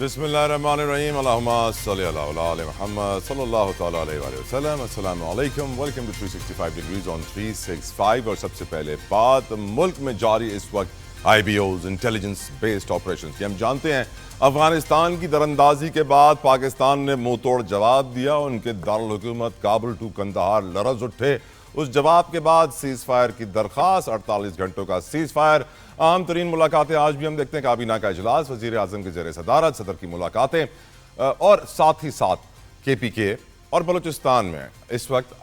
بسم اللہ الرحمن الرحیم اللہم صلی اللہ علیہ محمد صلی اللہ تعالیٰ علیہ وآلہ وسلم۔ السلام علیکم، ویلکم ٹو 365 ڈگریز آن 365۔ اور سب سے پہلے بات، ملک میں جاری اس وقت IBOs انٹیلیجنس بیسڈ آپریشنز کی۔ ہم جانتے ہیں افغانستان کی دراندازی کے بعد پاکستان نے منہ توڑ جواب دیا، ان کے دارالحکومت کابل ٹو قندھار لرز اٹھے۔ اس جواب کے بعد سیز فائر کی درخواست، 48 گھنٹوں کا سیز فائر، اہم ترین ملاقاتیں آج بھی ہم دیکھتے ہیں، کابینہ کا اجلاس، وزیر اعظم کے زیر صدارت صدر کی ملاقاتیں، اور ساتھ ہی ساتھ KPK اور بلوچستان میں اس وقت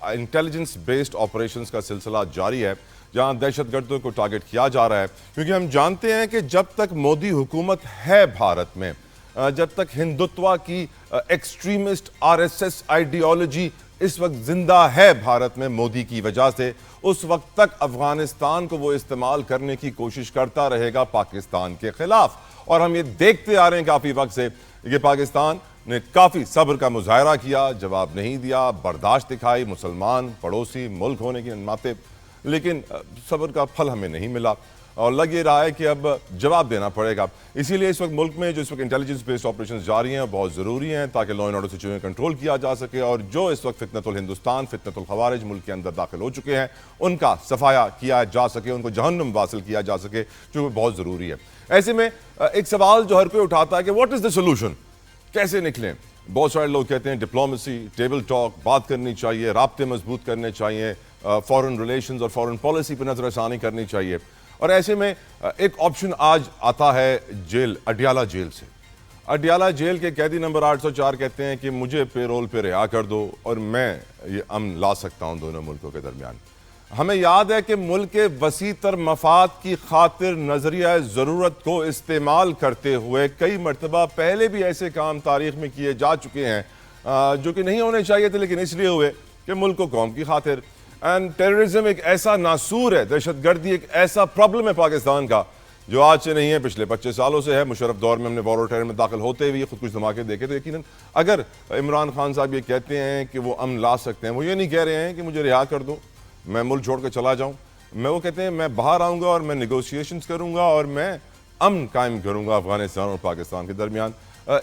انٹیلیجنس بیسڈ آپریشنز کا سلسلہ جاری ہے، جہاں دہشت گردوں کو ٹارگٹ کیا جا رہا ہے، کیونکہ ہم جانتے ہیں کہ جب تک مودی حکومت ہے بھارت میں، جب تک ہندوتوا کی ایکسٹریمسٹ RSS آئیڈیالوجی اس وقت زندہ ہے بھارت میں مودی کی وجہ سے، اس وقت تک افغانستان کو وہ استعمال کرنے کی کوشش کرتا رہے گا پاکستان کے خلاف۔ اور ہم یہ دیکھتے آ رہے ہیں کافی وقت سے کہ پاکستان نے کافی صبر کا مظاہرہ کیا، جواب نہیں دیا، برداشت دکھائی مسلمان پڑوسی ملک ہونے کی ناطے، لیکن صبر کا پھل ہمیں نہیں ملا، اور لگ یہ رہا ہے کہ اب جواب دینا پڑے گا۔ اسی لیے اس وقت ملک میں جو اس وقت انٹیلیجنس بیسڈ آپریشنز جاری ہیں بہت ضروری ہیں، تاکہ law and order situation control کیا جا سکے، اور جو اس وقت فتنۃ الہندوستان، فتنۃ الخوارج ملک کے اندر داخل ہو چکے ہیں، ان کا صفایا کیا جا سکے، ان کو جہنم واصل کیا جا سکے، جو بہت ضروری ہے۔ ایسے میں ایک سوال جو ہر کوئی اٹھاتا ہے کہ واٹ از دا سولوشن، کیسے نکلیں؟ بہت سارے لوگ کہتے ہیں ڈپلومیسی، ٹیبل ٹاک، بات کرنی چاہیے، رابطے مضبوط کرنے چاہیے، فارن ریلیشنز اور فارن پالیسی پہ نظر ثانی کرنی چاہیے۔ اور ایسے میں ایک آپشن آج آتا ہے جیل، اڈیالہ جیل سے۔ اڈیالہ جیل کے قیدی نمبر 804 کہتے ہیں کہ مجھے پیرول پہ رہا کر دو اور میں یہ امن لا سکتا ہوں دونوں ملکوں کے درمیان۔ ہمیں یاد ہے کہ ملک کے وسیع تر مفاد کی خاطر نظریہ ضرورت کو استعمال کرتے ہوئے کئی مرتبہ پہلے بھی ایسے کام تاریخ میں کیے جا چکے ہیں جو کہ نہیں ہونے چاہیے تھے، لیکن اس لیے ہوئے کہ ملک و قوم کی خاطر۔ اینڈ ٹیررزم ایک ایسا ناسور ہے، دہشت گردی ایک ایسا پرابلم ہے پاکستان کا جو آج سے نہیں ہے، پچھلے 25 سالوں سے ہے۔ مشرف دور میں ہم نے وار آن ٹیرر میں داخل ہوتے ہوئے خود کچھ دھماکے دیکھے، تو یقیناً اگر عمران خان صاحب یہ کہتے ہیں کہ وہ امن لا سکتے ہیں، وہ یہ نہیں کہہ رہے ہیں کہ مجھے رہا کر دو، میں ملک چھوڑ کے چلا جاؤں، وہ کہتے ہیں میں باہر آؤں گا اور میں نیگوشیشنز کروں گا اور میں امن قائم کروں گا افغانستان اور پاکستان کے درمیان۔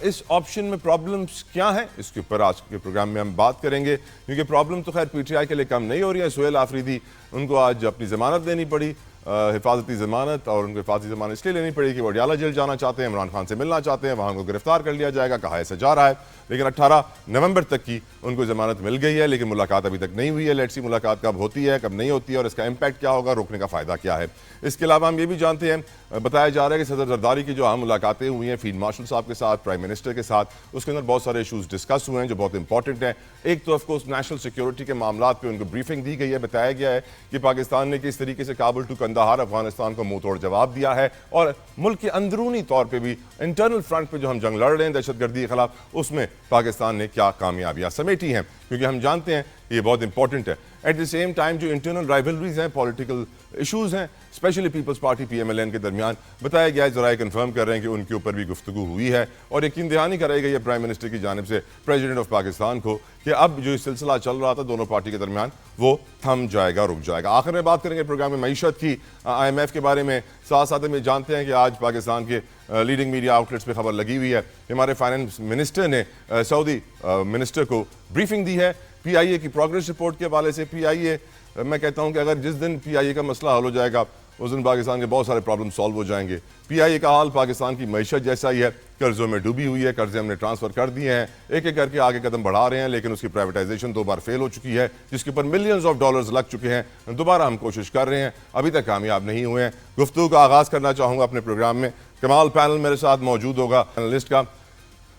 اس آپشن میں پرابلمز کیا ہیں، اس کے اوپر آج کے پروگرام میں ہم بات کریں گے، کیونکہ پرابلم تو خیر PTI کے لیے کم نہیں ہو رہی ہے۔ سہیل آفریدی، ان کو آج اپنی ضمانت دینی پڑی، حفاظتی ضمانت، اور ان کو حفاظتی ضمانت اس لیے لینی پڑی کہ وہ اڈیالہ جیل جانا چاہتے ہیں، عمران خان سے ملنا چاہتے ہیں، وہاں ان کو گرفتار کر لیا جائے گا، کہا ایسا جا رہا ہے، لیکن 18 نومبر تک کی ان کو ضمانت مل گئی ہے، لیکن ملاقات ابھی تک نہیں ہوئی ہے۔ لیٹس سی ملاقات کب ہوتی ہے، کب نہیں ہوتی ہے، اور اس کا امپیکٹ کیا ہوگا، روکنے کا فائدہ کیا ہے۔ اس کے علاوہ ہم یہ بھی جانتے ہیں، بتایا جا رہا ہے کہ صدر زرداری کی جو اہم ملاقاتیں ہوئی ہیں فیلڈ مارشل صاحب کے ساتھ، پرائم منسٹر کے ساتھ، اس کے اندر بہت سارے ایشوز ڈسکس ہوئے ہیں جو بہت امپورٹنٹ ہیں۔ ایک تو آف کورس نیشنل سیکیورٹی کے معاملات پہ ان کو بریفنگ دی گئی ہے، بتایا گیا ہے کہ پاکستان نے کس طریقے سے کابل ٹو قندھار افغانستان کو منہ توڑ جواب دیا ہے، اور ملک کے اندرونی طور پہ بھی انٹرنل فرنٹ پہ جو ہم جنگ لڑ رہے ہیں دہشت گردی کے خلاف، اس میں پاکستان نے کیا کامیابیاں سمیٹی ہیں، کیونکہ ہم جانتے ہیں یہ بہت امپورٹنٹ ہے۔ ایٹ دی سیم ٹائم جو انٹرنل رائیولریز ہیں، پولیٹیکل ایشوز ہیں، اسپیشلی پیپلز پارٹی PMLN کے درمیان، بتایا گیا ہے، ذرائع کنفرم کر رہے ہیں کہ ان کے اوپر بھی گفتگو ہوئی ہے، اور یقین دہانی کرائی گئی ہے پرائم منسٹر کی جانب سے پریزیڈنٹ آف پاکستان کو کہ اب جو سلسلہ چل رہا تھا دونوں پارٹی کے درمیان وہ تھم جائے گا، رک جائے گا۔ آخر میں بات کریں گے پروگرام میں معیشت کی، IMF کے بارے میں، ساتھ ساتھ میں جانتے ہیں کہ آج پاکستان کے لیڈنگ میڈیا آؤٹ لیٹس پہ خبر لگی ہوئی ہے کہ ہمارے فائنانس منسٹر نے سعودی منسٹر کو بریفنگ دی ہے PIA کی پروگریس رپورٹ کے حوالے سے۔ PIA، میں کہتا ہوں کہ اگر جس دن PIA کا مسئلہ حل ہو جائے گا اس دن پاکستان کے بہت سارے پرابلم سالو ہو جائیں گے۔ PIA کا حال پاکستان کی معیشت جیسا ہی ہے، قرضوں میں ڈوبی ہوئی ہے، قرضے ہم نے ٹرانسفر کر دیے ہیں، ایک ایک کر کے آگے قدم بڑھا رہے ہیں، لیکن اس کی پرائیویٹائزیشن 2 بار فیل ہو چکی ہے، جس کے اوپر ملینز آف ڈالرز لگ چکے ہیں۔ دوبارہ ہم کوشش کر رہے ہیں، ابھی تک کامیاب نہیں ہوئے ہیں۔ گفتگو کا آغاز کرنا چاہوں گا اپنے پروگرام میں، کمال پینل میرے ساتھ موجود ہوگا پینلسٹ کا۔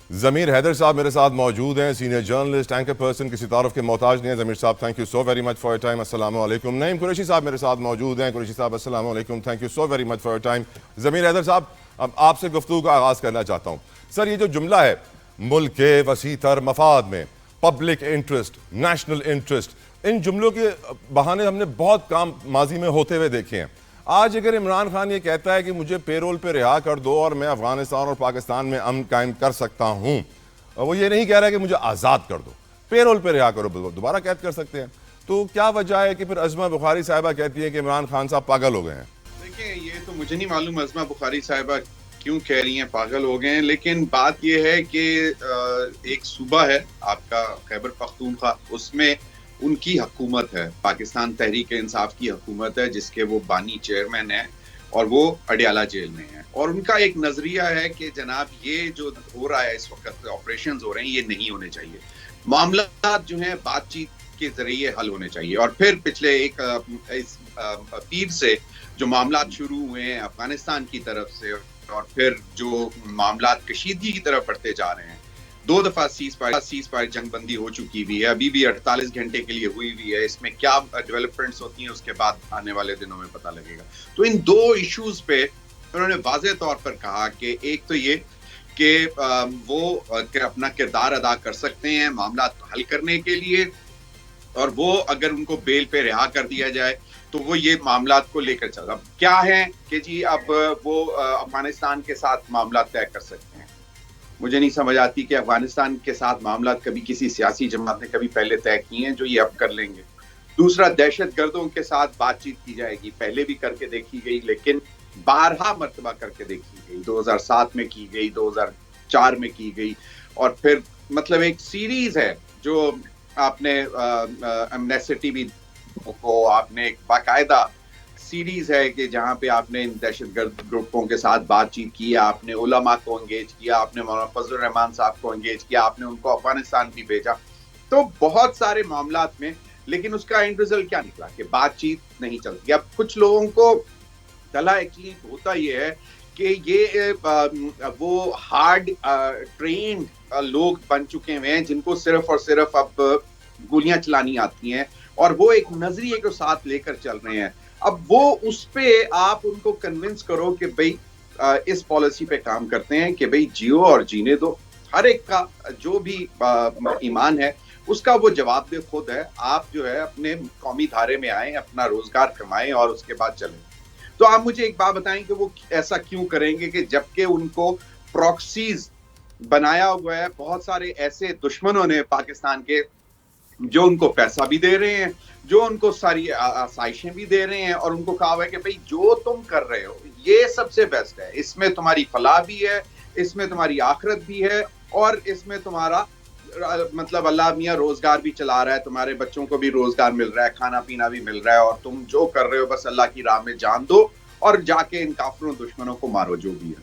ضمیر حیدر صاحب میرے ساتھ موجود ہیں، سینئر جرنلسٹ، اینکر پرسن، کسی تعارف کے محتاج نہیں ہیں۔ ضمیر صاحب thank you so very much for your time, السلام علیکم۔ نعیم قریشی صاحب میرے ساتھ موجود ہیں، قریشی صاحب السلام علیکم، thank you so very much for your time. ضمیر حیدر صاحب، اب آپ سے گفتگو کا آغاز کرنا چاہتا ہوں۔ سر، یہ جو جملہ ہے ملک کے وسیع تر مفاد میں، پبلک انٹرسٹ، نیشنل انٹرسٹ، ان جملوں کے بہانے ہم نے بہت کام ماضی میں ہوتے ہوئے دیکھے ہیں۔ آج اگر عمران خان یہ کہتا ہے کہ مجھے پیرول پہ رہا کر دو اور میں افغانستان اور پاکستان میں امن قائم کر سکتا ہوں، وہ یہ نہیں کہہ رہا کہ مجھے آزاد کر دو، پیرول پہ رہا کرو، دوبارہ قید کر سکتے ہیں، تو کیا وجہ ہے کہ پھر عظمہ بخاری صاحبہ کہتی ہے کہ عمران خان صاحب پاگل ہو گئے ہیں؟ دیکھیں، یہ تو مجھے نہیں معلوم عظمہ بخاری صاحبہ کیوں کہہ رہی ہیں پاگل ہو گئے ہیں، لیکن بات یہ ہے کہ ایک صوبہ ہے آپ کا خیبر پختونخوا، اس میں ان کی حکومت ہے، پاکستان تحریک انصاف کی حکومت ہے جس کے وہ بانی چیئرمین ہیں، اور وہ اڈیالہ جیل میں ہیں، اور ان کا ایک نظریہ ہے کہ جناب یہ جو ہو رہا ہے اس وقت آپریشنز ہو رہے ہیں یہ نہیں ہونے چاہیے، معاملات جو ہیں بات چیت کے ذریعے حل ہونے چاہیے۔ اور پھر پچھلے ایک پیر سے جو معاملات شروع ہوئے ہیں افغانستان کی طرف سے، اور پھر جو معاملات کشیدگی کی طرف بڑھتے جا رہے ہیں، 2 دفعہ سیز فائر جنگ بندی ہو چکی ہوئی ہے، ابھی بھی 48 گھنٹے کے لیے ہوئی ہوئی ہے، اس میں کیا ڈیولپمنٹس ہوتی ہیں اس کے بعد آنے والے دنوں میں پتہ لگے گا۔ تو ان 2 ایشوز پہ انہوں نے واضح طور پر کہا کہ ایک تو یہ کہ وہ اپنا کردار ادا کر سکتے ہیں معاملات حل کرنے کے لیے، اور وہ اگر ان کو بیل پہ رہا کر دیا جائے تو وہ یہ معاملات کو لے کر چل رہا۔ کیا ہے کہ جی اب وہ افغانستان کے ساتھ معاملات طے کر سکتے ہیں، مجھے نہیں سمجھ آتی کہ افغانستان کے ساتھ معاملات کبھی کسی سیاسی جماعت نے کبھی پہلے طے کیے ہیں جو یہ اب کر لیں گے۔ دوسرا، دہشت گردوں کے ساتھ بات چیت کی جائے گی، پہلے بھی کر کے دیکھی گئی، لیکن بارہا مرتبہ کر کے دیکھی گئی، 2007 میں کی گئی، 2004 میں کی گئی، اور پھر مطلب ایک سیریز ہے جو آپ نے ایمنیسٹی بھی کو آپ نے ایک باقاعدہ سیریز ہے کہ جہاں پہ آپ نے دہشت گرد گروپوں کے ساتھ بات چیت کی، آپ نے علماء کو انگیج کیا، آپ نے مولانا فضل الرحمان صاحب کو انگیج کیا، آپ نے ان کو افغانستان بھی بھیجا، تو بہت سارے معاملات میں، لیکن اس کا اینڈ ریزلٹ کیا نکلا کہ بات چیت نہیں چلتی۔ اب کچھ لوگوں کو تلا ایکچولی ہوتا یہ ہے کہ یہ وہ ہارڈ ٹرینڈ لوگ بن چکے ہوئے ہیں جن کو صرف اور صرف اب گولیاں چلانی آتی ہیں، اور وہ ایک نظریے کو ساتھ لے کر چل رہے ہیں۔ اب وہ اس پہ آپ ان کو کنونس کرو کہ بھئی اس پالیسی پہ کام کرتے ہیں کہ بھئی جیو اور جینے دو، ہر ایک کا جو بھی ایمان ہے اس کا وہ جواب دہ خود ہے، آپ جو ہے اپنے قومی دھارے میں آئیں، اپنا روزگار کمائیں اور اس کے بعد چلیں۔ تو آپ مجھے ایک بات بتائیں کہ وہ ایسا کیوں کریں گے کہ جبکہ ان کو پروکسیز بنایا ہوا ہے، بہت سارے ایسے دشمنوں نے پاکستان کے جو ان کو پیسہ بھی دے رہے ہیں، جو ان کو ساری آسائشیں بھی دے رہے ہیں، اور ان کو کہا ہوا ہے کہ بھئی جو تم کر رہے ہو یہ سب سے بیسٹ ہے، اس میں تمہاری فلاح بھی ہے، اس میں تمہاری آخرت بھی ہے، اور اس میں تمہارا مطلب اللہ میاں روزگار بھی چلا رہا ہے، تمہارے بچوں کو بھی روزگار مل رہا ہے، کھانا پینا بھی مل رہا ہے، اور تم جو کر رہے ہو بس اللہ کی راہ میں جان دو اور جا کے ان کافروں دشمنوں کو مارو جو بھی ہے۔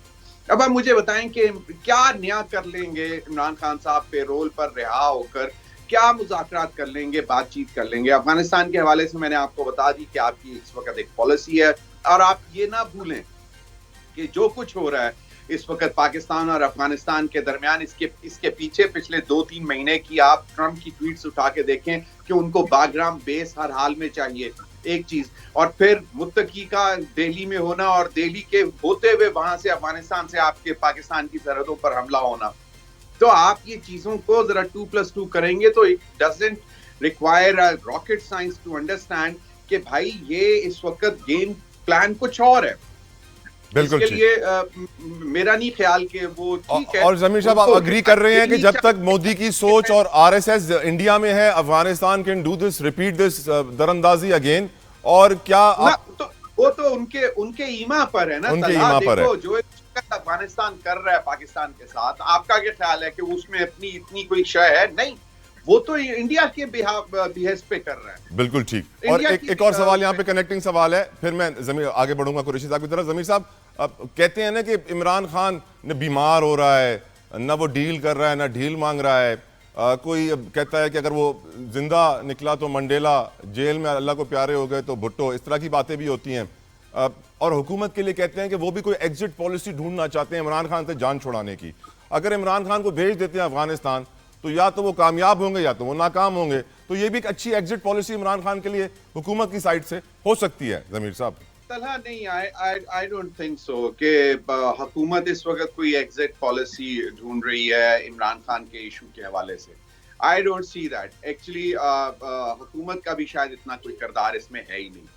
اب آپ مجھے بتائیں کہ کیا نیا کر لیں گے عمران خان صاحب پے رول پر رہا ہو کر، کیا مذاکرات کر لیں گے، بات چیت کر لیں گے؟ افغانستان کے حوالے سے میں نے آپ کو بتا دی کہ آپ کی اس وقت ایک پالیسی ہے، اور آپ یہ نہ بھولیں کہ جو کچھ ہو رہا ہے اس وقت پاکستان اور افغانستان کے درمیان، اس کے پیچھے پچھلے 2-3 مہینے کی آپ ٹرمپ کی ٹویٹس اٹھا کے دیکھیں کہ ان کو باگرام بیس ہر حال میں چاہیے، ایک چیز، اور پھر متقی کا دہلی میں ہونا، اور دہلی کے ہوتے ہوئے وہاں سے افغانستان سے آپ کے پاکستان کی سرحدوں پر حملہ ہونا۔ تو آپ یہ چیزوں کو ذرا 2+2 کریں گے تو it doesn't require rocket science to understand کہ بھائی یہ اس وقت گیم پلان کچھ اور ہے۔ اس بالکل کے ٹھیک۔ لیے میرا نہیں خیال کہ وہ ٹھیک ہے۔ اور ضمیر صاحب آپ اگری کر رہے ہیں کہ جب تک مودی کی سوچ اور آر ایس ایس انڈیا میں ہے، Afghanistan can do this, repeat this دراندازی اگین، اور کیا وہ تو ان کے ایما پر ہے نا، ان کے طلحہ ایما پر ہے؟ دیکھو جو افغانستان کر رہا ہے پاکستان کے ساتھ، آپ کا کیا خیال ہے کہ اس میں اتنی کوئی شے ہے؟ نہیں، وہ تو انڈیا کے بحیث پہ کر رہا ہے۔ بالکل ٹھیک۔ اور ایک اور سوال یہاں پہ کنیکٹنگ سوال ہے، پھر میں آگے بڑھوں گا قریشی صاحب کی طرف۔ ضمیر صاحب اب کہتے ہیں نا کہ عمران خان نے بیمار ہو رہا ہے، نہ وہ ڈیل کر رہا ہے، نہ ڈھیل مانگ رہا ہے، کوئی کہتا ہے کہ اگر وہ زندہ نکلا تو منڈیلا، جیل میں اللہ کو پیارے ہو گئے تو بھٹو، اس طرح کی باتیں بھی ہوتی ہیں، اور حکومت کے لیے کہتے ہیں کہ وہ بھی کوئی ایگزٹ پالیسی ڈھونڈنا چاہتے ہیں عمران خان سے جان چھڑانے کی۔ اگر عمران خان کو بھیج دیتے ہیں افغانستان تو یا تو وہ کامیاب ہوں گے یا تو وہ ناکام ہوں گے، تو یہ بھی ایک اچھی ایگزٹ پالیسی عمران خان کے لیے حکومت کی سائٹ سے ہو سکتی ہے ضمیر صاحب۔ طلحہ نہیں، آئی ڈونٹ تھنک سو کہ حکومت اس وقت کوئی ایگزیکٹ پالیسی ڈھونڈ رہی ہے عمران خان کے ایشو کے حوالے سے۔ I don't see that actually, حکومت کا بھی شاید اتنا کوئی کردار اس میں ہے ہی نہیں۔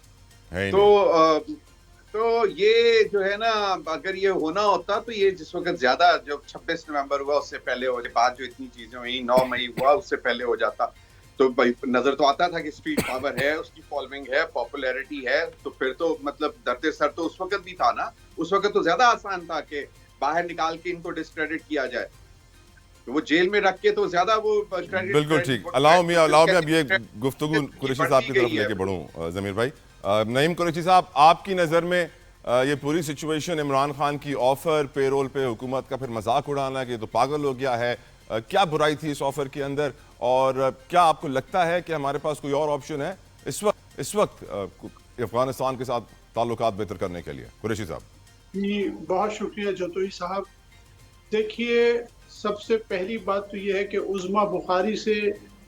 تو یہ جو ہے نا، اگر یہ ہونا ہوتا تو یہ جس وقت زیادہ جو 26 نومبر ہوا اس سے پہلے ہو، بعد جو اتنی چیزیں ہوئی 9 مئی ہوا اس سے پہلے ہو جاتا، تو نظر تو آتا تھا کہ اسٹریٹ پاور ہے، اس کی فالوئنگ ہے، پاپولیرٹی ہے، تو پھر تو مطلب درد سر تو اس وقت بھی تھا نا، اس وقت تو زیادہ آسان تھا کہ باہر نکال کے ان کو ڈسکریڈٹ کیا جائے. وہ جیل میں رکھ کے تو زیادہ وہ بالکل ٹھیک. علاؤ میں اب یہ گفتگو قریشی صاحب کی طرف لے کے بڑھوں. ضمیر بھائی, نعیم قریشی صاحب, آپ کی نظر میں یہ پوری سچویشن, عمران خان کی آفر, پے رول پہ حکومت کا پھر مذاق اڑانا کہ یہ تو پاگل ہو گیا ہے, کیا برائی تھی اس آفر کے اندر, اور کیا آپ کو لگتا ہے کہ ہمارے پاس کوئی اور آپشن ہے اس وقت افغانستان کے ساتھ تعلقات بہتر کرنے کے لیے؟ قریشی صاحب. جی بہت شکریہ جتوئی صاحب. دیکھیے, سب سے پہلی بات تو یہ ہے کہ عظما بخاری سے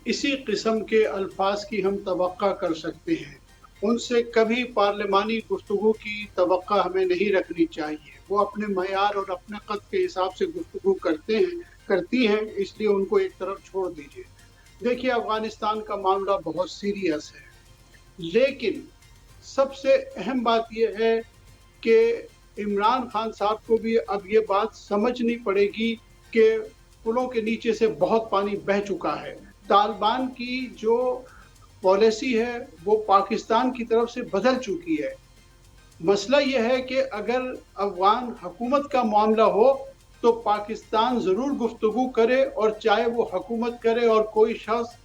اسی قسم کے الفاظ کی ہم توقع کر سکتے ہیں. ان سے کبھی پارلیمانی گفتگو کی توقع ہمیں نہیں رکھنی چاہیے. وہ اپنے معیار اور اپنے قد کے حساب سے گفتگو کرتی ہیں, اس لیے ان کو ایک طرف چھوڑ دیجیے. دیکھیے, افغانستان کا معاملہ بہت سیریس ہے, لیکن سب سے اہم بات یہ ہے کہ عمران خان صاحب کو بھی اب یہ بات سمجھنی پڑے گی کہ پلوں کے نیچے سے بہت پانی بہہ چکا ہے. طالبان کی جو پالیسی ہے وہ پاکستان کی طرف سے بدل چکی ہے. مسئلہ یہ ہے کہ اگر افغان حکومت کا معاملہ ہو تو پاکستان ضرور گفتگو کرے, اور چاہے وہ حکومت کرے اور کوئی شخص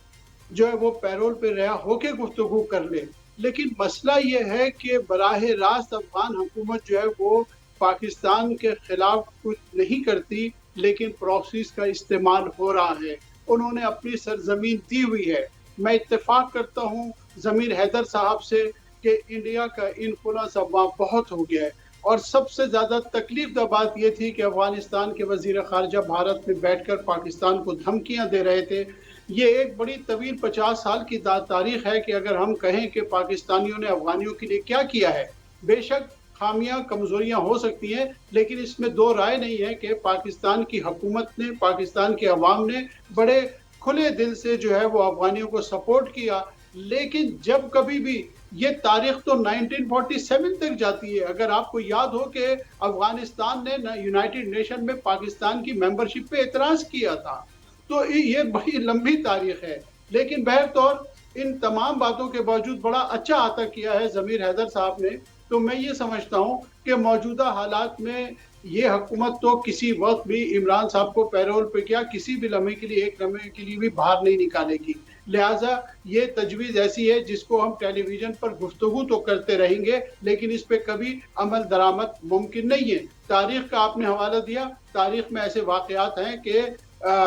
جو ہے وہ پیرول پہ رہا ہو کے گفتگو کر لے. لیکن مسئلہ یہ ہے کہ براہ راست افغان حکومت جو ہے وہ پاکستان کے خلاف کچھ نہیں کرتی, لیکن پراکسیز کا استعمال ہو رہا ہے. انہوں نے اپنی سرزمین دی ہوئی ہے. میں اتفاق کرتا ہوں ضمیر حیدر صاحب سے کہ انڈیا کا انفلوئنس اب وہاں بہت ہو گیا ہے, اور سب سے زیادہ تکلیف دہ بات یہ تھی کہ افغانستان کے وزیر خارجہ بھارت میں بیٹھ کر پاکستان کو دھمکیاں دے رہے تھے. یہ ایک بڑی طویل 50 سال کی تاریخ ہے کہ اگر ہم کہیں کہ پاکستانیوں نے افغانیوں کے لیے کیا کیا ہے, بے شک خامیاں کمزوریاں ہو سکتی ہیں, لیکن اس میں دو رائے نہیں ہے کہ پاکستان کی حکومت نے, پاکستان کے عوام نے بڑے کھلے دل سے جو ہے وہ افغانیوں کو سپورٹ کیا. لیکن جب کبھی بھی یہ تاریخ تو 1947 تک جاتی ہے. اگر آپ کو یاد ہو کہ افغانستان نے یونائٹڈ نیشن میں پاکستان کی ممبرشپ پہ اعتراض کیا تھا, تو یہ بڑی لمبی تاریخ ہے. لیکن بہرطور ان تمام باتوں کے باوجود بڑا اچھا عطا کیا ہے ضمیر حیدر صاحب نے. تو میں یہ سمجھتا ہوں کہ موجودہ حالات میں یہ حکومت تو کسی وقت بھی عمران صاحب کو پیرول پہ کیا کسی بھی لمحے کے لیے, ایک لمحے کے لیے بھی باہر نہیں نکالے گی. لہٰذا یہ تجویز ایسی ہے جس کو ہم ٹیلی ویژن پر گفتگو تو کرتے رہیں گے, لیکن اس پہ کبھی عمل درآمد ممکن نہیں ہے. تاریخ کا آپ نے حوالہ دیا, تاریخ میں ایسے واقعات ہیں کہ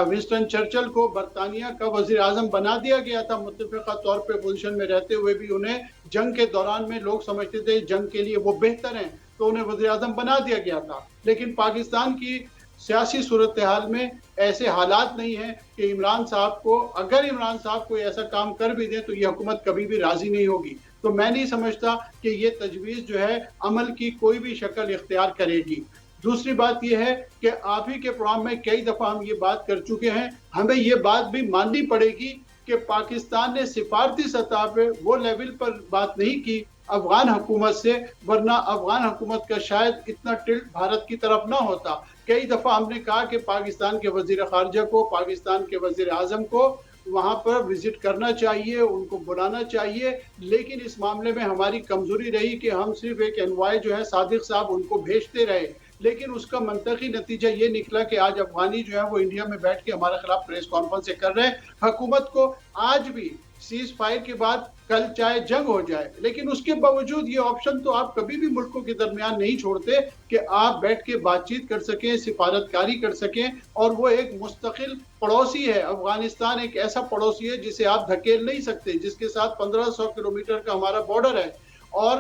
ونسٹن چرچل کو برطانیہ کا وزیر اعظم بنا دیا گیا تھا, متفقہ طور پہ پوزیشن میں رہتے ہوئے بھی. انہیں جنگ کے دوران میں لوگ سمجھتے تھے جنگ کے لیے وہ بہتر ہیں, تو انہیں وزیر اعظم بنا دیا گیا تھا. لیکن پاکستان کی سیاسی صورتحال میں ایسے حالات نہیں ہیں کہ عمران صاحب کو, اگر عمران صاحب کوئی ایسا کام کر بھی دیں تو یہ حکومت کبھی بھی راضی نہیں ہوگی. تو میں نہیں سمجھتا کہ یہ تجویز جو ہے عمل کی کوئی بھی شکل اختیار کرے گی. دوسری بات یہ ہے کہ آپ ہی کے پروگرام میں کئی دفعہ ہم یہ بات کر چکے ہیں, ہمیں یہ بات بھی ماننی پڑے گی کہ پاکستان نے سفارتی سطح پہ وہ لیول پر بات نہیں کی افغان حکومت سے, ورنہ افغان حکومت کا شاید اتنا ٹلٹ بھارت کی طرف نہ ہوتا. کئی دفعہ ہم نے کہا کہ پاکستان کے وزیر خارجہ کو, پاکستان کے وزیر اعظم کو وہاں پر وزٹ کرنا چاہیے, ان کو بلانا چاہیے. لیکن اس معاملے میں ہماری کمزوری رہی کہ ہم صرف ایک انوائے جو ہے صادق صاحب ان کو بھیجتے رہے, لیکن اس کا منطقی نتیجہ یہ نکلا کہ آج افغانی جو ہے وہ انڈیا میں بیٹھ کے ہمارے خلاف پریس کانفرنس کر رہے ہیں. حکومت کو آج بھی سیز فائر کے بعد کل چاہے جنگ ہو جائے, لیکن اس کے باوجود یہ آپشن تو آپ کبھی بھی ملکوں کے درمیان نہیں چھوڑتے کہ آپ بیٹھ کے بات چیت کر سکیں, سفارتکاری کر سکیں. اور وہ ایک مستقل پڑوسی ہے, افغانستان ایک ایسا پڑوسی ہے جسے آپ دھکیل نہیں سکتے, جس کے ساتھ 1500 کلومیٹر کا ہمارا بارڈر ہے, اور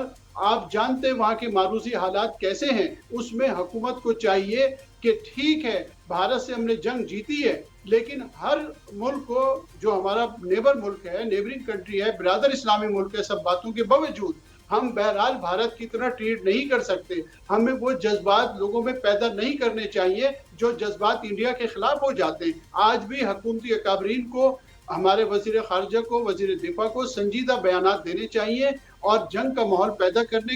آپ جانتے وہاں کے معروضی حالات کیسے ہیں. اس میں حکومت کو چاہیے کہ ٹھیک ہے بھارت سے ہم نے جنگ جیتی ہے, لیکن ہر ملک کو, جو ہمارا نیبر ملک ہے, نیبرنگ کنٹری ہے, برادر اسلامی ملک ہے, سب باتوں کے باوجود ہم بہرحال بھارت کی طرح ٹریٹ نہیں کر سکتے. ہمیں وہ جذبات لوگوں میں پیدا نہیں کرنے چاہیے جو جذبات انڈیا کے خلاف ہو جاتے ہیں. آج بھی حکومتی اکابرین کو, ہمارے وزیر خارجہ کو, وزیر دفاع کو سنجیدہ بیانات دینے چاہیے, اور جنگ کا ماحول پیدا کرنے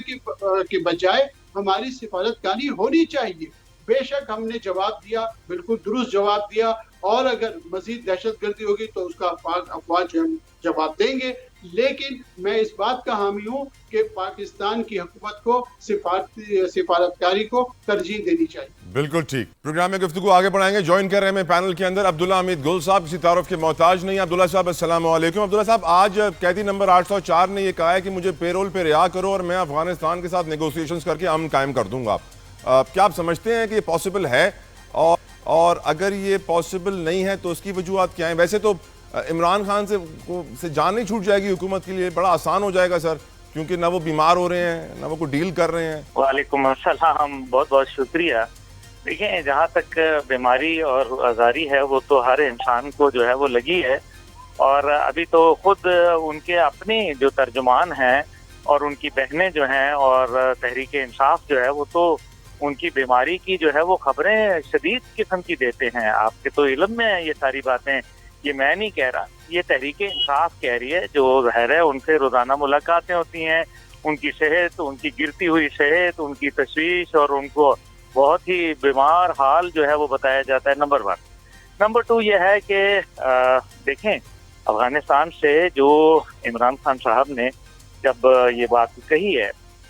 کے بجائے ہماری سفارتکاری ہونی چاہیے. بے شک ہم نے جواب دیا, بالکل درست جواب دیا, اور اگر مزید دہشت گردی ہوگی تو اس کا افواج ہم جواب دیں گے. لیکن میں اس بات کا حامی ہوں کہ پاکستان کی حکومت کو سفارتکاری کو ترجیح دینی چاہیے. بالکل ٹھیک. پروگرام میں گفتگو آگے بڑھائیں گے. جوائن کر رہے ہیں میں پینل کے اندر عبداللہ حمید گل صاحب, کسی تعارف کے محتاج نہیں. عبداللہ صاحب السلام علیکم. عبداللہ صاحب, آج قیدی نمبر 804 نے یہ کہا ہے کہ مجھے پیرول پہ رہا کرو اور میں افغانستان کے ساتھ نیگوسیشنز کر کے امن قائم کر دوں گا. کیا آپ سمجھتے ہیں کہ یہ پاسبل ہے, اور اگر یہ پاسبل نہیں ہے تو اس کی وجوہات کیا ہیں؟ ویسے تو عمران خان سے جان نہیں چھوٹ جائے گی حکومت کے لیے, بڑا آسان ہو جائے گا سر, کیونکہ نہ وہ بیمار ہو رہے ہیں نہ وہ کوئی ڈیل کر رہے ہیں. وعلیکم السلام, بہت بہت شکریہ. دیکھیں, جہاں تک بیماری اور آزاری ہے وہ تو ہر انسان کو جو ہے وہ لگی ہے, اور ابھی تو خود ان کے اپنے جو ترجمان ہیں اور ان کی بہنیں جو ہیں اور تحریک انصاف جو ہے وہ تو ان کی بیماری کی جو ہے وہ خبریں شدید قسم کی دیتے ہیں. آپ کے تو علم میں ہے یہ ساری باتیں, یہ میں نہیں کہہ رہا, یہ تحریک انصاف کہہ رہی ہے. جو ظاہر ہے ان سے روزانہ ملاقاتیں ہوتی ہیں, ان کی صحت, ان کی گرتی ہوئی صحت, ان کی تشویش, اور ان کو بہت ہی بیمار حال جو ہے وہ بتایا جاتا ہے. نمبر 1. نمبر 2 یہ ہے کہ دیکھیں, افغانستان سے جو عمران خان صاحب نے جب یہ بات کہی ہے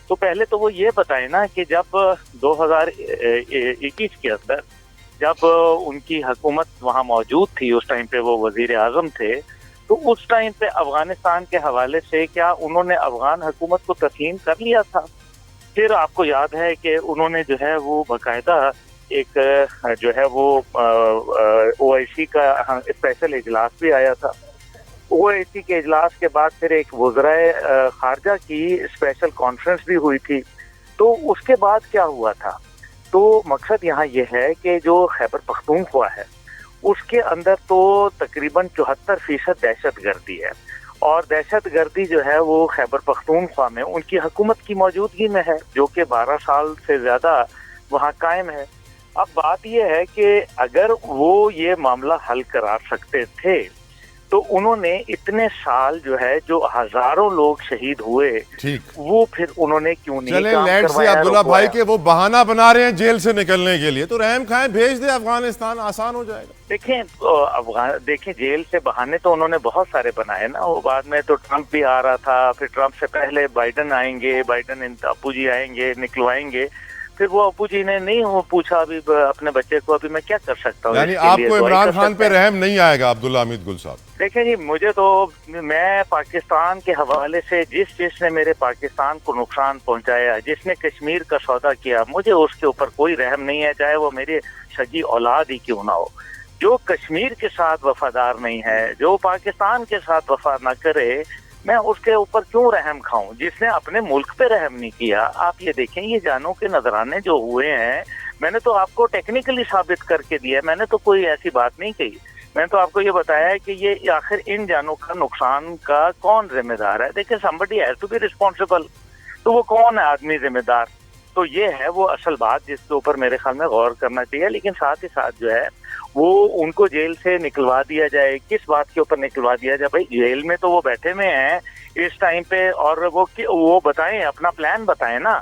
تو پہلے تو وہ یہ بتائیں نا کہ جب 2021 کے اندر جب ان کی حکومت وہاں موجود تھی, اس ٹائم پہ وہ وزیر اعظم تھے, تو اس ٹائم پہ افغانستان کے حوالے سے کیا انہوں نے افغان حکومت کو تسلیم کر لیا تھا؟ پھر آپ کو یاد ہے کہ انہوں نے جو ہے وہ باقاعدہ ایک جو ہے وہ OIC کا اسپیشل اجلاس بھی آیا تھا. OIC کے اجلاس کے بعد پھر ایک وزرائے خارجہ کی اسپیشل کانفرنس بھی ہوئی تھی. تو اس کے بعد کیا ہوا تھا؟ تو مقصد یہاں یہ ہے کہ جو خیبر پختونخوا ہے اس کے اندر تو تقریباً 74% دہشت گردی ہے, اور دہشت گردی جو ہے وہ خیبر پختونخوا میں ان کی حکومت کی موجودگی میں ہے, جو کہ 12 سال سے زیادہ وہاں قائم ہے. اب بات یہ ہے کہ اگر وہ یہ معاملہ حل کرا سکتے تھے تو انہوں نے اتنے سال جو ہے جو ہزاروں لوگ شہید ہوئے, وہ پھر انہوں نے کیوں نہیں چلیں کام لیٹ سے کروایا؟ عبداللہ بھائی کہ وہ بہانہ بنا رہے ہیں جیل سے نکلنے کے لیے, تو رحم کھائیں, بھیج دیں افغانستان, آسان ہو جائے گا. دیکھیں جیل سے بہانے تو انہوں نے بہت سارے بنائے نا. وہ بعد میں تو ٹرمپ بھی آ رہا تھا, پھر ٹرمپ سے پہلے بائیڈن آئیں گے, بائیڈن ابو جی آئیں گے, نکلوائیں گے. پھر وہ ابو جی نے نہیں پوچھا ابھی اپنے بچے کو, ابھی میں کیا کر سکتا ہوں. یعنی آپ کو عمران خان پہ رحم نہیں آئے گا عبداللہ حمید گل صاحب؟ دیکھیں جی, مجھے تو, میں پاکستان کے حوالے سے جس نے میرے پاکستان کو نقصان پہنچایا, جس نے کشمیر کا سودا کیا, مجھے اس کے اوپر کوئی رحم نہیں ہے, چاہے وہ میری سگی اولاد ہی کیوں نہ ہو. جو کشمیر کے ساتھ وفادار نہیں ہے, جو پاکستان کے ساتھ وفا نہ کرے, میں اس کے اوپر کیوں رحم کھاؤں؟ جس نے اپنے ملک پہ رحم نہیں کیا. آپ یہ دیکھیں, یہ جانوں کے نذرانے جو ہوئے ہیں, میں نے تو آپ کو ٹیکنیکلی ثابت کر کے دیا ہے, میں نے تو کوئی ایسی بات نہیں کہی. میں نے تو آپ کو یہ بتایا ہے کہ یہ آخر ان جانوں کا نقصان کا کون ذمہ دار ہے. دیکھیں, somebody has to be responsible. تو وہ کون ہے آدمی ذمہ دار؟ تو یہ ہے وہ اصل بات جس کے اوپر میرے خیال میں غور کرنا چاہیے. لیکن ساتھ ہی ساتھ جو ہے وہ ان کو جیل سے نکلوا دیا جائے. کس بات کے اوپر نکلوا دیا جائے؟ بھائی جیل میں تو وہ بیٹھے ہوئے ہیں اس ٹائم پہ, اور وہ بتائیں, اپنا پلان بتائیں نا.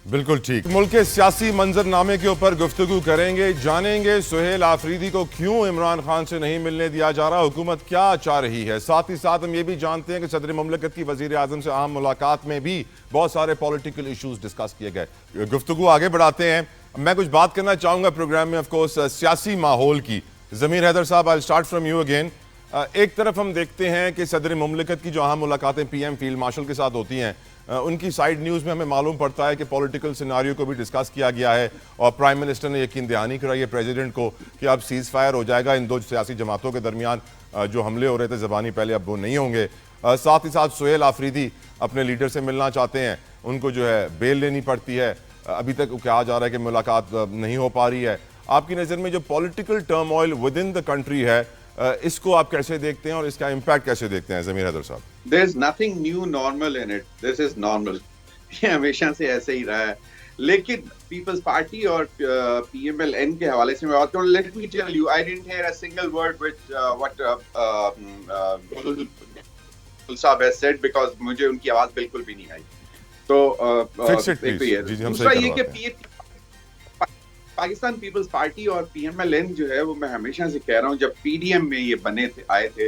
بالکل ٹھیک. ملک کے سیاسی منظر نامے کے اوپر گفتگو کریں گے, جانیں گے سہیل آفریدی کو کیوں عمران خان سے نہیں ملنے دیا جا رہا, حکومت کیا چاہ رہی ہے. ساتھ ہی ساتھ ہم یہ بھی جانتے ہیں کہ صدر مملکت کی وزیر اعظم سے اہم ملاقات میں بھی بہت سارے پولیٹیکل ایشوز ڈسکس کیے گئے. گفتگو آگے بڑھاتے ہیں. میں کچھ بات کرنا چاہوں گا پروگرام میں آف کورس سیاسی ماحول کی. ضمیر حیدر صاحب, I'll start from you again. ایک طرف ہم دیکھتے ہیں کہ صدر مملکت کی جو اہم ملاقاتیں PM فیلڈ مارشل کے ساتھ ہوتی ہیں, ان کی سائیڈ نیوز میں ہمیں معلوم پڑتا ہے کہ پولیٹیکل سیناریو کو بھی ڈسکس کیا گیا ہے, اور پرائم منسٹر نے یقین دہانی کرائی ہے پریزیڈنٹ کو کہ اب سیز فائر ہو جائے گا. ان دو سیاسی جماعتوں کے درمیان جو حملے ہو رہے تھے زبانی پہلے, اب وہ نہیں ہوں گے. ساتھ ہی ساتھ سہیل آفریدی اپنے لیڈر سے ملنا چاہتے ہیں, ان کو جو ہے بیل لینی پڑتی ہے. ابھی تک کہا جا رہا ہے کہ ملاقات نہیں ہو پا رہی ہے. آپ کی نظر میں جو political turmoil with in the country ہے, اس کو آپ کیسے دیکھتے ہیں اور اس کا امپیکٹ کیسے دیکھتے ہیں ضمیر حیدر صاحب؟ There is nothing new normal in it. This is normal. یہ ہمیشہ سے ایسے ہی رہا ہے. لیکن پیپلز پارٹی اور PMLN کے حوالے سے میں بات کروں. Let me tell you, I didn't hear a single word which what Gul Saab has said, because مجھے ان کی آواز بالکل بھی نہیں آئی. تو دوسرا یہ کہ پاکستان پیپلز پارٹی اور PMLN جو ہے وہ میں ہمیشہ سے کہہ رہا ہوں, جب PDM میں یہ بنے تھے, آئے تھے,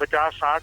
50-60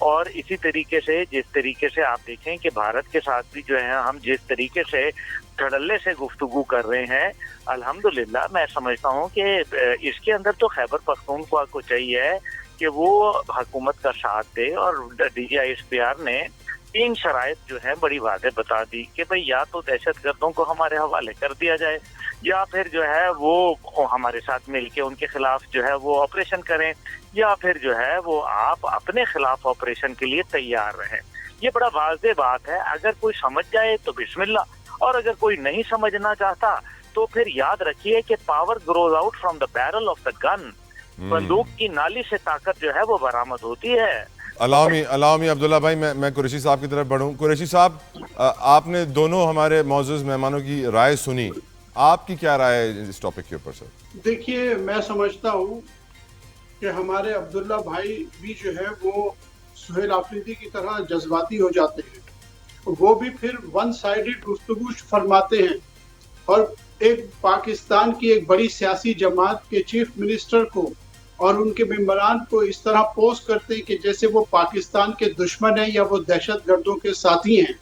اور اسی طریقے سے جس طریقے سے آپ دیکھیں کہ بھارت کے ساتھ بھی جو ہے ہم جس طریقے سے دھڑلے سے گفتگو کر رہے ہیں، الحمدللہ میں سمجھتا ہوں کہ اس کے اندر تو خیبر پختونخوا کو چاہیے کہ وہ حکومت کا ساتھ دے، اور DGISPR نے 3 شرائط جو ہیں بڑی واضح بتا دی کہ بھئی یا تو دہشت گردوں کو ہمارے حوالے کر دیا جائے، یا پھر جو ہے وہ ہمارے ساتھ مل کے ان کے خلاف جو ہے وہ آپریشن کریں، یا پھر جو ہے وہ آپ اپنے خلاف آپریشن کے لیے تیار رہیں۔ یہ بڑا واضح بات ہے، اگر کوئی سمجھ جائے تو بسم اللہ، اور اگر کوئی نہیں سمجھنا چاہتا تو پھر یاد رکھیے کہ power grows out from the barrel of the gun, بندوق کی نالی سے طاقت جو ہے وہ برآمد ہوتی ہے۔ علامی عبداللہ بھائی، میں قریشی صاحب کی طرف بڑھوں۔ قریشی صاحب، آپ نے دونوں ہمارے معزز مہمانوں کی رائے سنی، آپ کی کیا رائے ہے اس ٹاپک کے اوپر سر؟ دیکھیے، میں سمجھتا ہوں کہ ہمارے عبداللہ بھائی بھی جو ہے وہ سہیل آفریدی کی طرح جذباتی ہو جاتے ہیں، وہ بھی پھر ون سائیڈڈ گفتگو فرماتے ہیں، اور ایک پاکستان کی ایک بڑی سیاسی جماعت کے چیف منسٹر کو اور ان کے ممبران کو اس طرح پوسٹ کرتے ہیں کہ جیسے وہ پاکستان کے دشمن ہیں یا وہ دہشت گردوں کے ساتھی ہیں۔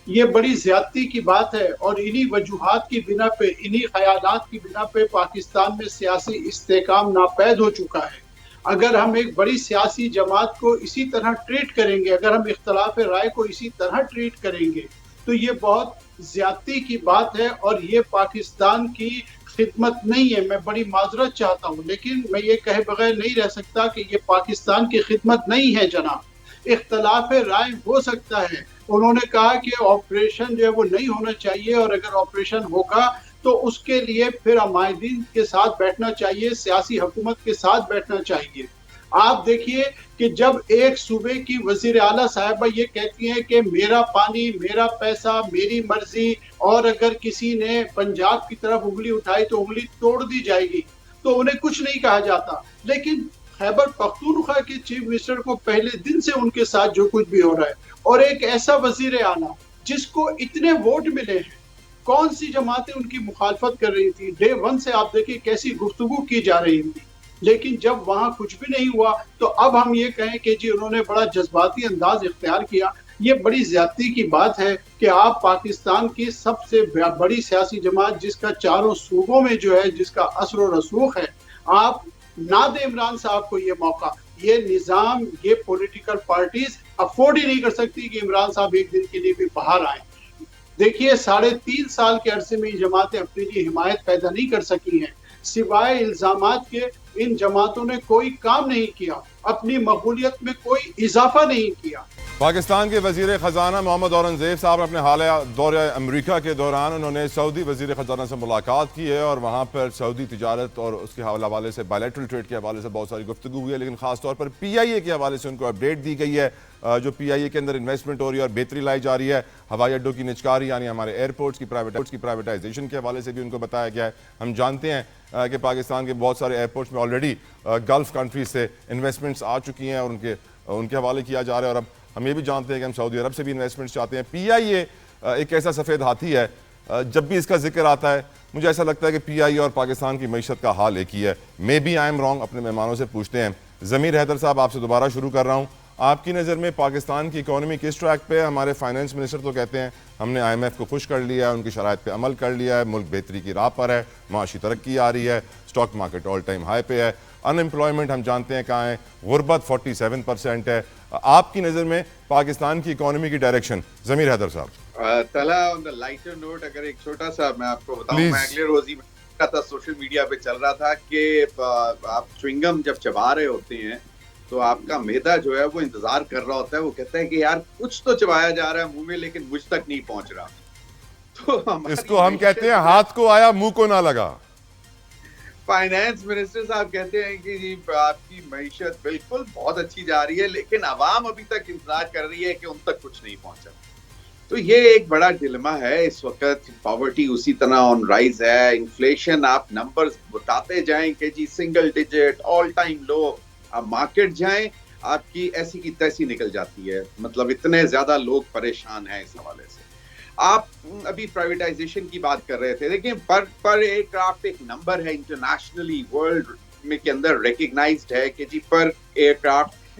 یہ بڑی زیادتی کی بات ہے، اور انہی وجوہات کی بنا پہ، انہی خیالات کی بنا پہ پاکستان میں سیاسی استحکام ناپید ہو چکا ہے۔ اگر ہم ایک بڑی سیاسی جماعت کو اسی طرح ٹریٹ کریں گے، اگر ہم اختلاف رائے کو اسی طرح ٹریٹ کریں گے تو یہ بہت زیادتی کی بات ہے، اور یہ پاکستان کی خدمت نہیں ہے۔ میں بڑی معذرت چاہتا ہوں، لیکن میں یہ کہے بغیر نہیں رہ سکتا کہ یہ پاکستان کی خدمت نہیں ہے جناب۔ اختلاف رائے ہو سکتا ہے، انہوں نے کہا کہ آپریشن جو ہے وہ نہیں ہونا چاہیے، اور اگر آپریشن ہوگا تو اس کے لیے پھر عمائدین کے ساتھ بیٹھنا چاہیے، سیاسی حکومت کے ساتھ بیٹھنا چاہیے۔ آپ دیکھیے کہ جب ایک صوبے کی وزیر اعلیٰ صاحبہ یہ کہتی ہیں کہ میرا پانی، میرا پیسہ، میری مرضی، اور اگر کسی نے پنجاب کی طرف انگلی اٹھائی تو انگلی توڑ دی جائے گی، تو انہیں کچھ نہیں کہا جاتا۔ لیکن خیبر پختونخوا کے چیف منسٹر کو پہلے دن سے ان کے ساتھ جو کچھ بھی ہو رہا ہے، اور ایک ایسا وزیر اعلیٰ جس کو اتنے ووٹ ملے ہیں، کون سی جماعتیں ان کی مخالفت کر رہی تھی؟ ڈے 1 سے آپ دیکھیں کیسی گفتگو کی جا رہی تھی، لیکن جب وہاں کچھ بھی نہیں ہوا تو اب ہم یہ کہیں کہ جی انہوں نے بڑا جذباتی انداز اختیار کیا۔ یہ بڑی زیادتی کی بات ہے کہ آپ پاکستان کی سب سے بڑی سیاسی جماعت، جس کا چاروں صوبوں میں جو ہے جس کا اثر و رسوخ ہے، آپ نہ دیں عمران صاحب کو یہ موقع۔ یہ نظام، یہ پولیٹیکل پارٹیز افورڈ ہی نہیں کر سکتی کہ عمران صاحب ایک دن کے لیے بھی باہر آئیں۔ دیکھیے 3.5 سال کے عرصے میں یہ جماعتیں اپنے لیے حمایت پیدا نہیں کر سکی ہیں، سوائے الزامات کے ان جماعتوں نے کوئی کام نہیں کیا، اپنی مقبولیت میں کوئی اضافہ نہیں کیا۔ پاکستان کے وزیر خزانہ محمد اورنگزیب صاحب نے اپنے حالیہ دورہ امریکہ کے دوران انہوں نے سعودی وزیر خزانہ سے ملاقات کی ہے، اور وہاں پر سعودی تجارت اور اس کے حوالے سے بائلیٹرل ٹریڈ کے حوالے سے بہت ساری گفتگو ہوئی ہے، لیکن خاص طور پر PIA کے حوالے سے ان کو اپڈیٹ دی گئی ہے، جو PIA کے اندر انویسٹمنٹ ہو رہی ہے اور بہتری لائی جا رہی ہے۔ ہوائی اڈوں کی نجکاری، یعنی ہمارے ایئرپورٹس کی پرائیویٹائزیشن کے حوالے سے بھی ان کو بتایا گیا ہے۔ ہم جانتے ہیں کہ پاکستان کے بہت سارے ایئرپورٹس میں آلریڈی گلف کنٹریز سے انویسٹمنٹس آ چکی ہیں، اور ان کے حوالے کیا جا رہا ہے، اور اب ہم یہ بھی جانتے ہیں کہ ہم سعودی عرب سے بھی انویسٹمنٹس چاہتے ہیں۔ PIA ایک ایسا سفید ہاتھی ہے، جب بھی اس کا ذکر آتا ہے مجھے ایسا لگتا ہے کہ PIA اور پاکستان کی معیشت کا حال ایک ہی ہے۔ May be I am wrong, اپنے مہمانوں سے پوچھتے ہیں۔ ضمیر حیدر صاحب، آپ سے دوبارہ شروع کر رہا ہوں۔ آپ کی نظر میں پاکستان کی اکانومی کس ٹریک پہ؟ ہمارے فائنانس منسٹر تو کہتے ہیں ہم نے IMF کو خوش کر لیا ہے، ان کی شرائط پہ عمل کر لیا ہے، ملک بہتری کی راہ پر ہے، معاشی ترقی آ رہی ہے، stock market all time high پہ ہے، ان امپلائمنٹ ہم جانتے ہیں کہاں ہے، غربت 47% ہے۔ آپ کی نظر میں پاکستان کی اکانومی کی ڈائریکشن؟ ضمیر حیدر صاحب۔ تلا آن دا لائٹر نوٹ، اگر ایک چھوٹا سا میں آپ کو بتاؤں، میں اگلے روز ہی تھا سوشل میڈیا پہ چل رہا تھا کہ آپ چوئنگم جب چبا رہے ہوتے ہیں تو آپ کا معدہ جو ہے وہ انتظار کر رہا ہوتا ہے، وہ کہتا ہے کہ یار کچھ تو چبایا جا رہا ہے منہ میں لیکن مجھ تک نہیں پہنچ رہا۔ تو اس کو ہم کہتے ہیں ہاتھ کو آیا منہ کو نہ لگا۔ فائنانس منسٹر صاحب کہتے ہیں کہ جی آپ کی معیشت بالکل بہت اچھی جا رہی ہے، لیکن عوام ابھی تک انتظار کر رہی ہے کہ ان تک کچھ نہیں پہنچا۔ تو یہ ایک بڑا ڈلما ہے اس وقت۔ پاورٹی اسی طرح آن رائز ہے، انفلیشن آپ نمبرز بتاتے جائیں کہ جی سنگل ڈیجٹ، آل ٹائم لو، آپ مارکیٹ جائیں آپ کی ایسی کی تیسی نکل جاتی ہے، مطلب اتنے زیادہ لوگ پریشان ہیں اس حوالے سے۔ آپ ابھی پرائیویٹائزیشن کی بات کر رہے تھے، دیکھیں پر ایئر کرافٹ ایک نمبر ہے، انٹرنیشنلی ورلڈ میں کے اندر ریکگنائزڈ ہے کہ جی پر ایئر کرافٹ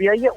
PIA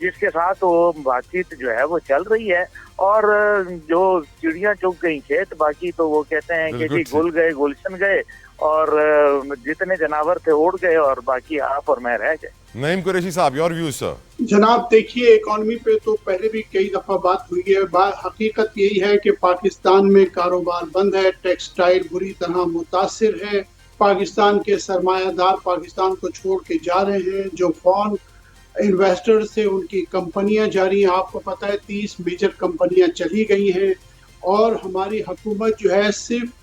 جس کے ساتھ وہ بات چیت جو ہے وہ چل رہی ہے. اور جو چڑیاں چگ گئی کھیت باقی تو وہ کہتے ہیں کہ جی گل گئے گلشن گئے اور جتنے جانور تھے اڑ گئے اور باقی آپ اور میں رہ گئے. نعیم قریشی صاحب یور ویوز سر. جناب دیکھیے اکانومی پہ تو پہلے بھی کئی دفعہ بات ہوئی ہے. حقیقت یہی ہے کہ پاکستان میں کاروبار بند ہے، ٹیکسٹائل بری طرح متاثر ہے. پاکستان کے سرمایہ دار پاکستان کو چھوڑ کے جا رہے ہیں. جو فارن انویسٹر سے ان کی کمپنیاں جاری ہیں، آپ کو پتہ ہے 30 میجر کمپنیاں چلی گئی ہیں. اور ہماری حکومت جو ہے صرف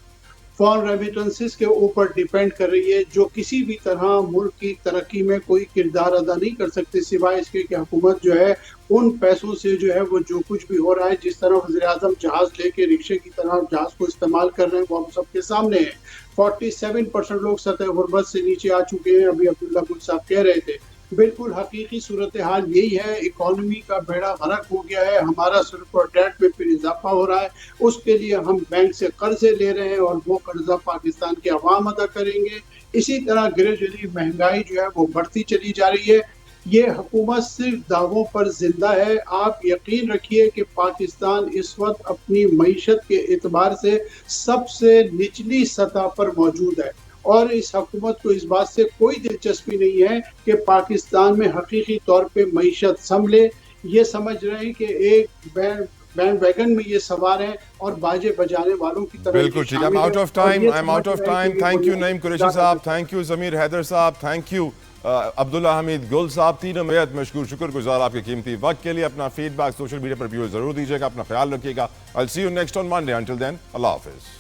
فارن ریمیٹنسز کے اوپر ڈیپینڈ کر رہی ہے، جو کسی بھی طرح ملک کی ترقی میں کوئی کردار ادا نہیں کر سکتے، سوائے اس کے کہ حکومت جو ہے ان پیسوں سے جو ہے وہ جو کچھ بھی ہو رہا ہے. جس طرح وزیر اعظم جہاز لے کے رکشے کی طرح جہاز کو استعمال کر رہے ہیں وہ ہم سب کے سامنے ہے. 47% لوگ سطح غربت سے نیچے آ چکے ہیں. ابھی عبداللہ گل صاحب کہہ رہے تھے، بالکل حقیقی صورتحال یہی ہے. اکانومی کا بیڑا غرق ہو گیا ہے. ہمارا صرف اور ڈیٹ میں پھر اضافہ ہو رہا ہے. اس کے لیے ہم بینک سے قرضے لے رہے ہیں اور وہ قرضہ پاکستان کے عوام ادا کریں گے. اسی طرح گریجولی مہنگائی جو ہے وہ بڑھتی چلی جا رہی ہے. یہ حکومت صرف دعووں پر زندہ ہے. آپ یقین رکھیے کہ پاکستان اس وقت اپنی معیشت کے اعتبار سے سب سے نچلی سطح پر موجود ہے. اور اس حکومت کو اس بات سے کوئی دلچسپی نہیں ہے کہ پاکستان میں حقیقی طور پہ معیشت سنبھلے. یہ سمجھ رہے ہیں کہ ایک بینڈ ویگن میں یہ سوار ہیں اور باجے بجانے والوں کی طرح. بالکل ٹھیک. I'm out of time. Thank you نعیم قریشی صاحب, thank you ضمیر حیدر صاحب, thank you عبداللہ حمید گل صاحب. تینوں بیعت مشکور, شکر گزار آپ کے قیمتی وقت کے لیے. اپنا فیڈ بیک سوشل میڈیا پر بھی ضرور دیجیے گا. اپنا خیال رکھیے گا. I'll see you next on Monday. Until then, اللہ حافظ.